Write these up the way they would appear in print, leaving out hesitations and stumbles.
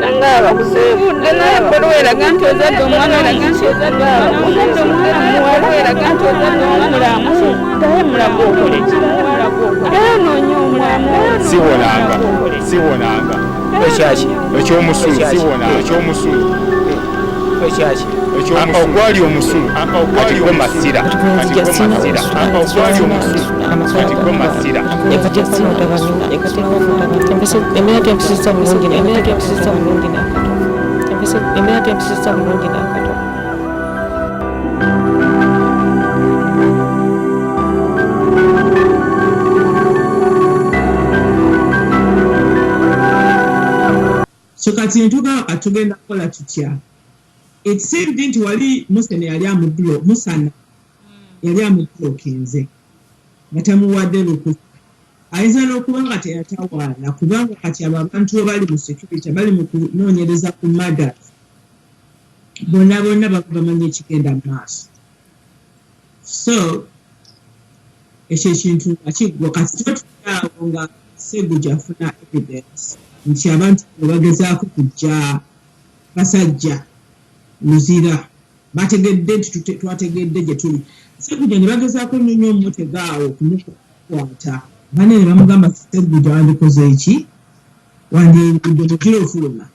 nangaba kusebudde naye bweraga nti ozadde omwana eraga nti ozadde omwana muwala eraga nti ozadde omulamu taye mulago okole ki naye onoonya omulamu siwonanga ekyomusulu ogwali omusulu kati gwe masira so kati ntuga atugenda kukola tutya. It seemed nti wali Musene yali amuddulo Musana yali amuddulo kenze nga tamuwadde lukusa ayinza n'okuba nga teyatawaana kubanga kati abo abantu bali mu security bali mu kunoonyereza ku murders bonna bamanyi ekigenda mu maaso. So ekyo ekintu nga kiggwa kati totulaawo nga Segujja afuna evidence nti abantu bagezaako kujja basajja Luzira bategedde nti twategedde gye tuli Segujja ne bagezaako nnyo omutegaawo okumukwata bane ne bamugamba Segujja wandikoze eki wandiyingidde mukiro ofuluma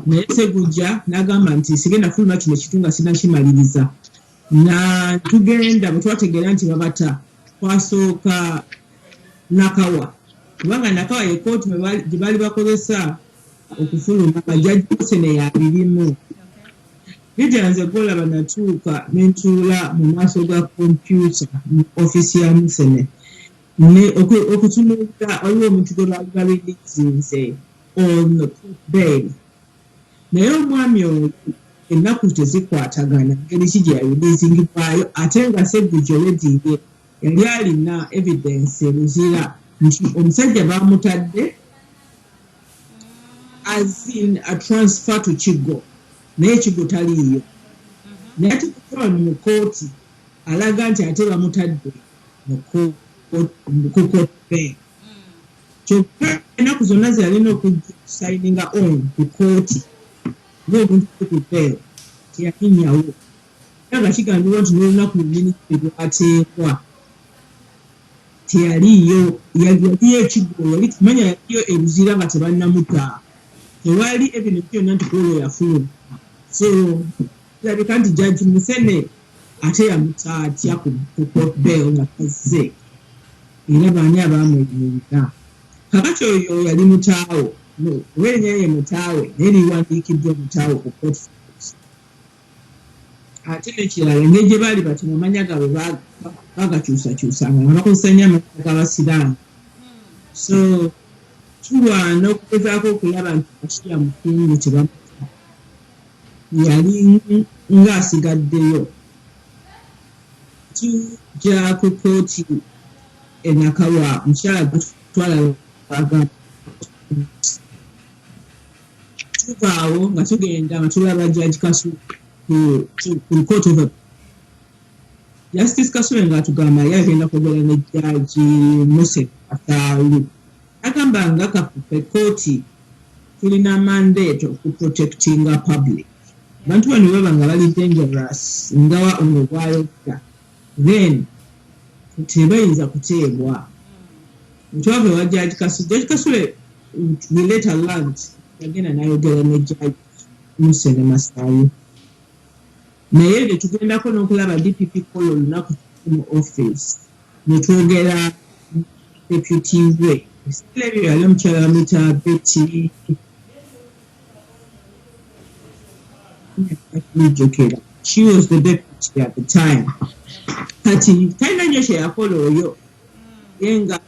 naye Segujja n'agamba nti sigenda fuluma kino ekitunga sinakimaliriza na tugenda bwe twategeera nti babata twasooka Nakawa kubanga Nakawa ye kooti gye baali bakozesa okufuluma Jjajja Musene yabirimu bijanze golaba natuuka nentuula mu maaso ga kompyuta mu ofisi ya Musene okutunuulira waliwo omuntu gwe baali babirizinze on bail naye omwami oyo ennaku tezikwatagana ngeri ki gye yayulizingibwayo ate nga Segujja oweddiye yali alina evidence eruzira nti omusajja baamutadde as in a transfer to Kigo naye Kigo taliiyo naye ate kukola mu kooti alaga nti ate bamutadde ku kooti kyokka ennaku zonna zeyalina okusayininga on ku kooti ng'omuntu ku bail teyalinyawo era nga kigambibwa nti n'olunaku luminisitule lwateekwa teyaliyo yaliyo Kigo yali tumanya yaliyo eruzira nga tebannamuta tewali ebintu byonna nti kuolwo yafuluma so kirabika nti Jjajja Musene ate yamuta atya ku court bail nga tazze era baani abaamweyimirira kakati oyo yali mutaawo oba erinnya ye mutaawe naye liwandiikiddwa mutaawo ku court ate nekirala engeri gye baali bati amanya gaabwe bagakyusakyusanga nga bakozesa nnyo amanya g'abasiraamu so tulwana okugezaako okulaba nti Ashiya Mukungu tebamuta yali ng'asigaddeyo tujja ku kooti Nakawa mukyala gutwala bagamba tuvaawo nga tugenda nga tulaba Judge Kasule ku Court of Justice Kasule ng'atugamba ye agenda kwogera ne Judge Musene Ataalu agamba nga kafupe kooti tulina mandate okuprotectinga public abantu bano baba nga bali dangerous ngawa ono bwayogera then tebayinza kuteebwa ntwave wa Judge Kasule we later learned yagenda n'ayogera ne Judge Musene Masaayi naye bye tugendako n'okulaba DPP kola olunaku mu office ne twogera deputy we ebyo yali omukyala bamuyita Betty she was the deputy at the time kati talina nnyo kye yakola oyo ye nga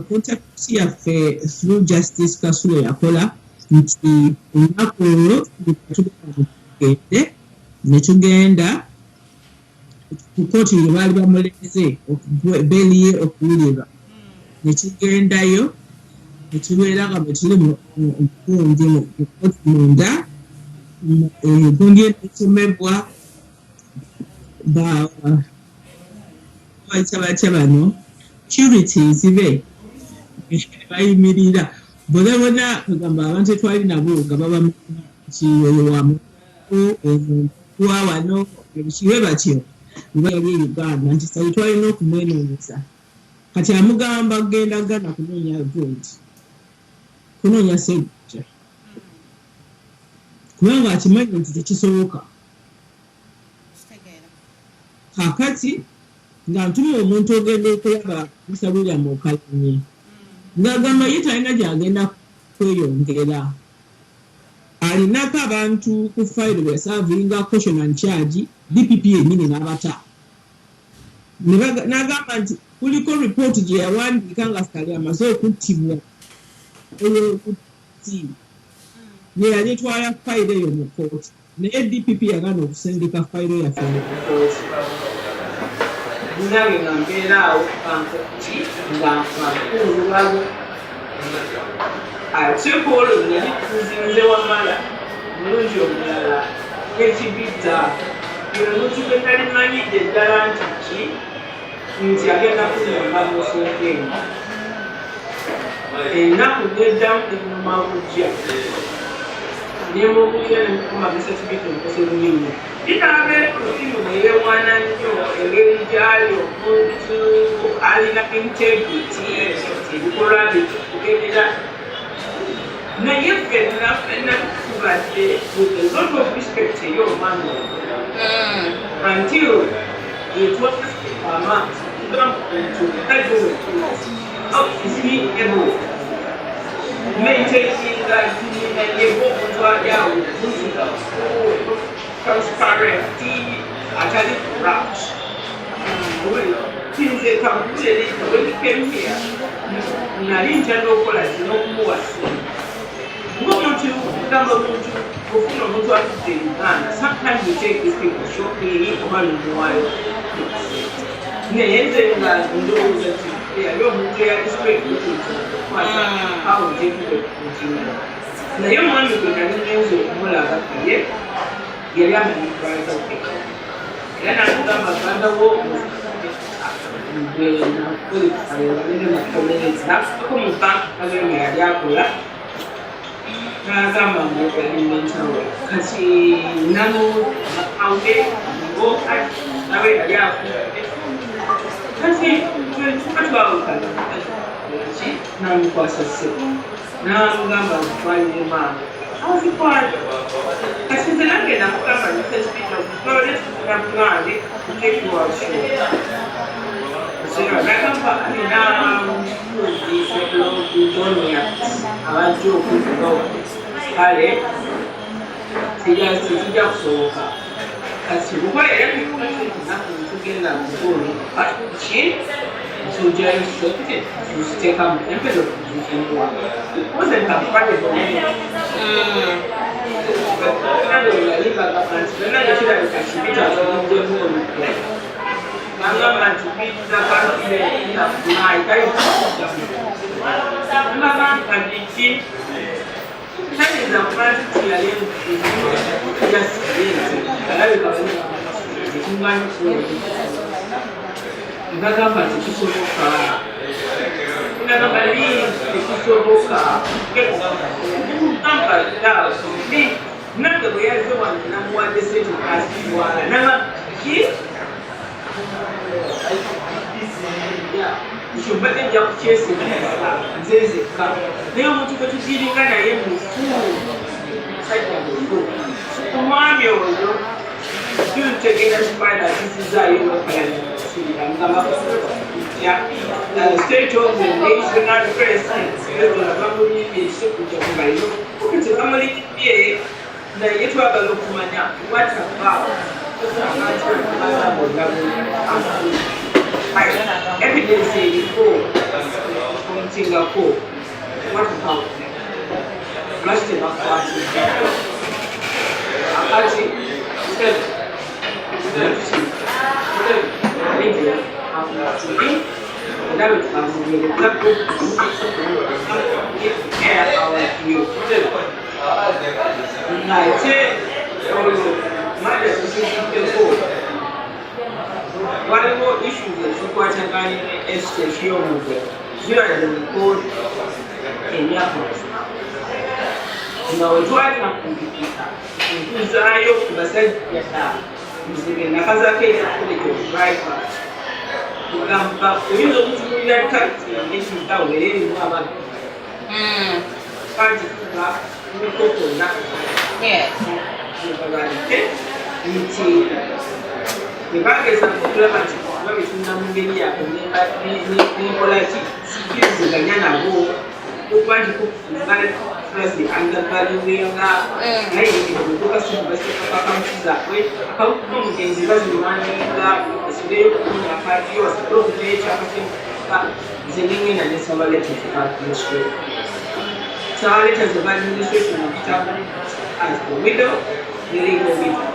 contact yaffe through Justice Kasule yakola nti olunaku olwo tugende ne tugenda ku kooti lwe baali bamuleze beeli ye okuwulirwa ne tugendayo ne tubeera nga bwe tuli mukundi mu kooti munda gundi esomebwa bayita batya bano curities be bayimirira bona kugamba abantu twali nabo nga baba kiyoyo wamu omuntu wano ebikiwe batyo nga yali Uganda nti sali twalina okumwenoonyeza kati amugamba kugenda Ghana kunoonya gold kunoonya sente kubanga akimanyi nti tekisoboka kakati nga ntuma omuntu ogenda okulaba Mr. William Okalanye ng'agamba ye talina gy'agenda kweyongera alinako abantu ku fayiro bwe yasaavinga caution and charge DPP yennyini n'abata n'agamba nti kuliko ripooti gye yawandiika nga sitali amaze okuttibwa ey'okutti ye yali etwala fayiro eyo mu kooti naye DPP yagaana okusindika fayiro yaffe mu kooti nange nga mbeera awo kankoti nga nkunulwabo ate olwo nali tuzinze wamala mulungi omulala ekibidda omuntu gwe talimanyidde ddala nti agenda kunyamba musongenga ennaku neddamu enuma bujja nemubulira nemumagisa kibidde omukose lulimu kitaabe olulimu neyewaana nnyo engeri gyali omuntu alina integrity ebikolwa bikugendera naye ffenna tubadde with a lot of respect eri omwana until etwamaaso tugamba omuntu how is he able maintaininga yebo omuntu ali awo omuntu transparent atali corrupt nze kamputeri when he came here nali ntera okukola zino okumuwasa ng'omuntu kugamba omuntu ofuna omuntu atudde Uganda sometimes we take these people shopping oba lumuwayo naye nze nga ndowooza nti yali omuntu eyalisipeki okukwasa awo ntekire kukinga naye omwami gwe nali ngenza okumulaba ye yali amanyi kubaza ke era nakugamba ganda wo nakukomukaagenge yali akola n'agamba ngaalimentaawe kati nano awude ngo nawe yali afudde kati tukatwawukana ki namukwasa ssebo n'amugamba ntwalire maama azikwala kati nze nange namugamba nifesipita okutoletunapulane kutekiwasho nagamba alina kudonia abantu okuvugawo kale tijja kusoboka kati lukola era naku tugenda mugoni ki nsujayo sote tuziteekamu empezo tuzifunwa oze nkampatebo yalibagamba nti byonna nekirabika kibita tuliddemu olukwe nagamba nti biza kanaayitayogamba biki tayinza kumanti tiyali yasigenze alabika ekimanyi nagamba nti kisoboka nagamba lii tekisoboka nemugamba nange bwe yaze wange namuwadde sente asitwala nagamba ki kyobadde nja kukyesigasa nzezekka naye omuntu gwe tugiringa naye mufu musajja mufu omwami oyo tutegera kifaana kisizaayo the state of the national president bamulibye ekisekuja kubaliro okuti bamulibye naye twagala okumanya wataba evidence eriko omutingako wataba lwaki tebakwatidde akati waliwo issues ezikwataganye estate y'omugga ziraze mu kkooti emyaka nga wetwali nakumpikisa nkuzaayo ku basajja muzibe nakazaako eyakoleka okudriva kugamba oyinza okuzimulira takisi ekitawo era erimu abaddu kagikuba mikokona ebalite nti ebagezako okulaba nti kuba betunda mu ngeri yako nenkola ki sikiriziganya nabo okuba nti kufulazi angagaliwenga naye okukasibasekaakamukizaakwe akakuba omugenzi baziwandiika esireyo okunya akadio asobole okunayo ekyakatemuka nze nengenda nesaba letters of administration saba letters of administration okitabu as the widow ne legal widow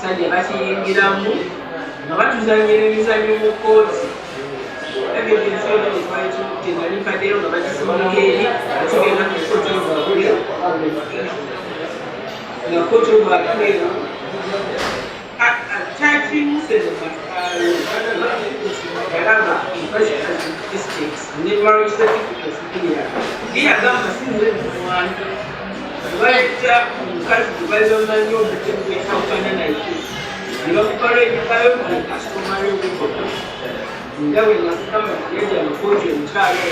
sajja bakiyingiramu nga batuzanyira emizanyo mu kooti evidence yona tenalimpaddeo nga bagisimulira eri atugenda ku kooti obwakule nga kooti obwakule yalaba estates ne marriage certificates liyagamba sinze muwantu bajja omukazi tebazamanyi obutemu bwekawukana naye ne bakukola ebikayo mu kastomary obuboko nga bwe nakugamba yajja mukooti omukyalo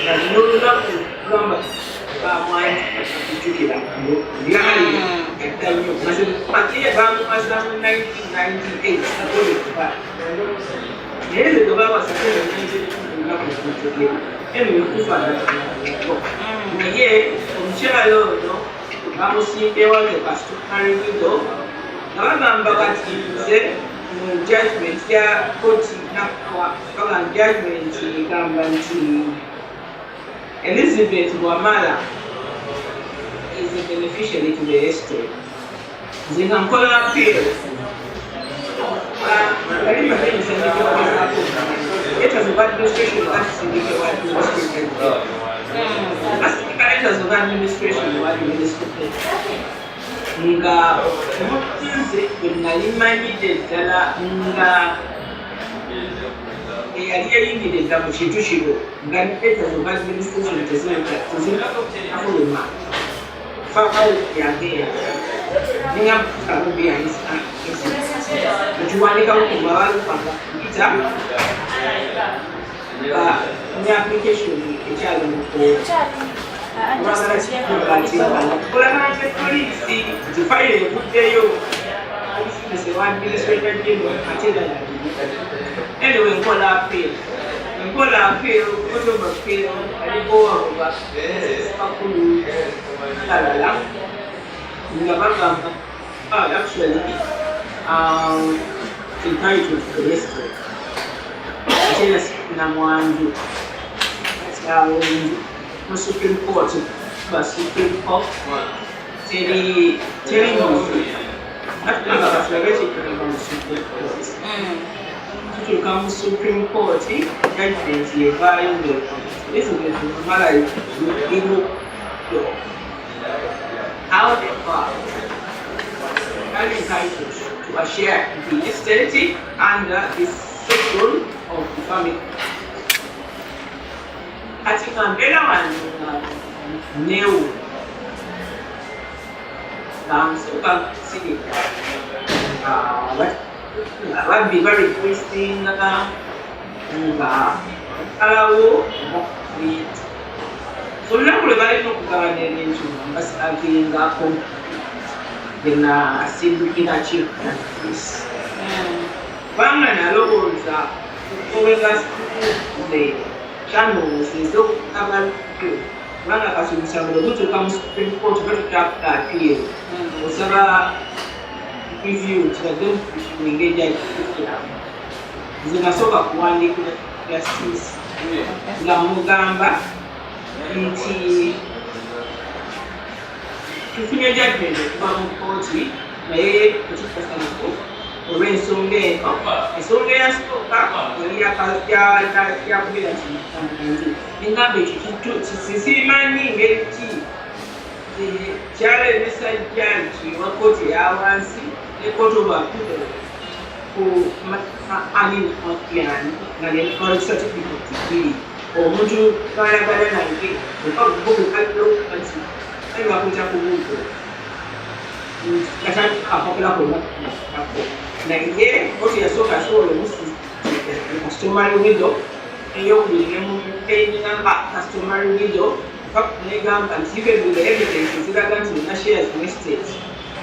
nga nina olunaku kugamba bamwanyi akujjukira lyali edda nnyo maze bamumaza mu 1998 akolekuba naye ze ge babasako olunaku okujjukira eno ekufaanako naye omukyalo ono bamusimbewo nge customary widow nga bagamba kati nze mu judgment ya kooti baga judgment egamba nti Elizabeth Wamala is a beneficiary to the estate. Nze nga nkola appeal letters of administration basindike wa administration letters of administration wa administration nga omutunzi bwe nali manyidde ddala nga eyali eyingidde mu kintu kino nga letters of administration tezinafuluma faawo yangeya ningamukamubyayisa ekiwandikamu ku babalupanga mpita ne application ekyali mukolaganje polisi nti fayiro evuddeyo wa administrator general ate anyway nkola appeal kotoba appeal aliko wabuba bakulu kalala nga bagamba actually entitled to the estate ate namwanju kyawonju mu Supreme Court Supreme Court teri muzi atulanga batulabe kituuka mu Supreme Court tutuuka mu Supreme Court judgment yevaayo Elizabeth Wamala legal law however are entitled to a share in the estate under the section of the family. Ati ngambela wanu neu suka sini I'll be very requesting alawo olunaku lwe balina okugabanya ebintu basagingako gena asindukira chief kubanga nalowooza okuwega the channels ez'okukabalukyo kubanga kati omusango gutuuka mu Supreme Court batutaakuta appeal osaba review kibadde engeri gyakikiramu nze nasooka kuwandiikira justice nga mugamba nti tufunye judgment okuva mu kooti naye tekitukasanako olw'ensonga eno ensonga eyasooka yakubeera nti engamba ekyo simanyi ngeri ki kyalebesa jjagi wa kooti eyawansi ne kooti obwakudo ku aninmakyani nga ne certificate bbiri omuntu twayagala nange okabubukaliro nti bakuja ku buuto kati akapapula konna naye oti yasooka asobola customary widow eyokubiri nemupenyinamba customary widow negamba nti ifebula evidence ziraga nti olina shares mu estate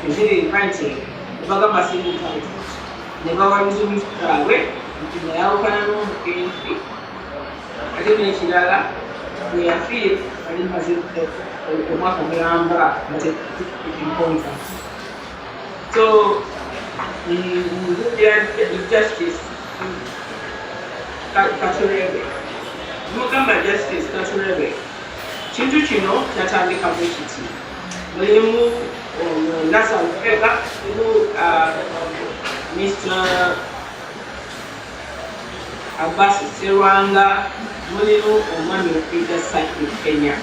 eziri writing nebagamba single title nebawa bizubizu zaabwe nti nayawukana n'omugenzi ate n'ekirala bwe yafiire ali maze omwaka mulamba nteimponta so justice katurebe mugamba justice katurebe kintu kino kyatandikamu kiti mulimu nasalfega mulimu Mr. Abbas Serwanga mulimu omwami Peter Saki Kenya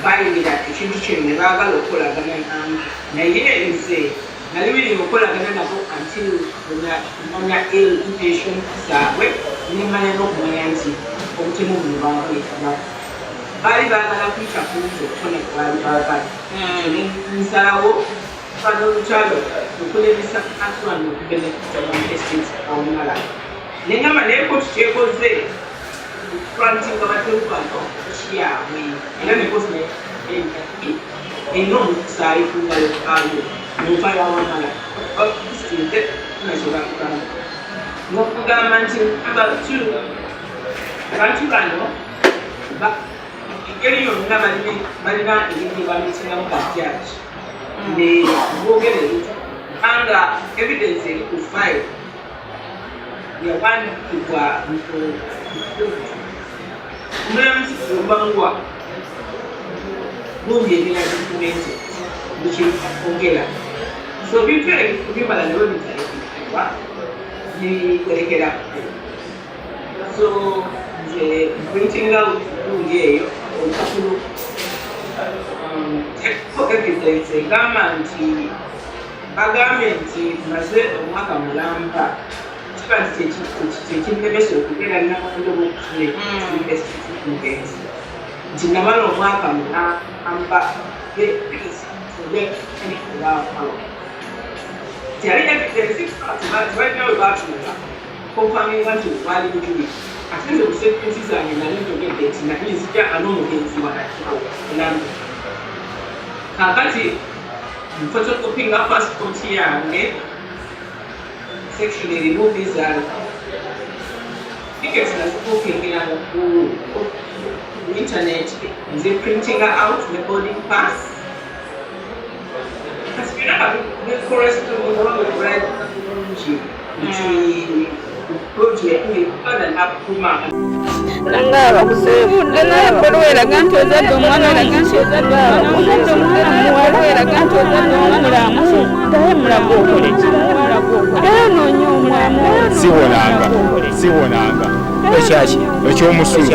bayingira ekintu kino ne baagala okukolagana nange naye nze nali biri okukolagana nabo until manya education zaabwe nemanya n'okumanya nti obutemu buno bwabwetaba baali baagala kuyita kunze okufuna baali baagala nsalawo fana olukyalo okulemesa atwana okubenefita bamuestate awumala nengamba naye kooti kyekoze okulantinga bateubano kiyabwe era nekozi erina omukusaayi kungalo ayo nova yawamala sinte nakyebakugamba nokugamba nti abantu bano engeri yonna balina engeri bamitingamu bajaji nebogere kubanga evidence eri ku file yawandikibwa omulamuzi obangwa gundi ebina dokumenti bikirikwogera so bintu ebimala nawe bitaekwa nibwerekera so nze printing out gundi eyo olupapulu evidence egamba nti bagambye nti maze omwaka mulamba kiba nti tekinemesa okubeera nabantu bokufuna mugenzi nti namala omwaka mulamba nti alina evidence balina we batuuka konfaminga nti baali bujubi ate nze kusekuriti zange nali njogedde nti nali nzija n'omugenzi wanakirawo kakati photocopyinga passport yange section erimu visa tickets nazibukingiranga ku internet nze printing out ne boarding pass kasi byonna bikorespondingi nti project ekukana nakuma nanga abakusibudde naye bbaluwa eraga nti ozadde omwana eraga nti ozadde omwana muwala eraga nti ozadde omwana naye mulaga okole ki era noonya omwana siwonanga ekyomusulu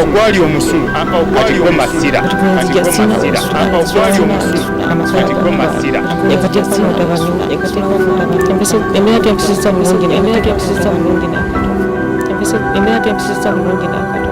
ogwali omusulu atiko masira emera tempesisa mulungi nakatono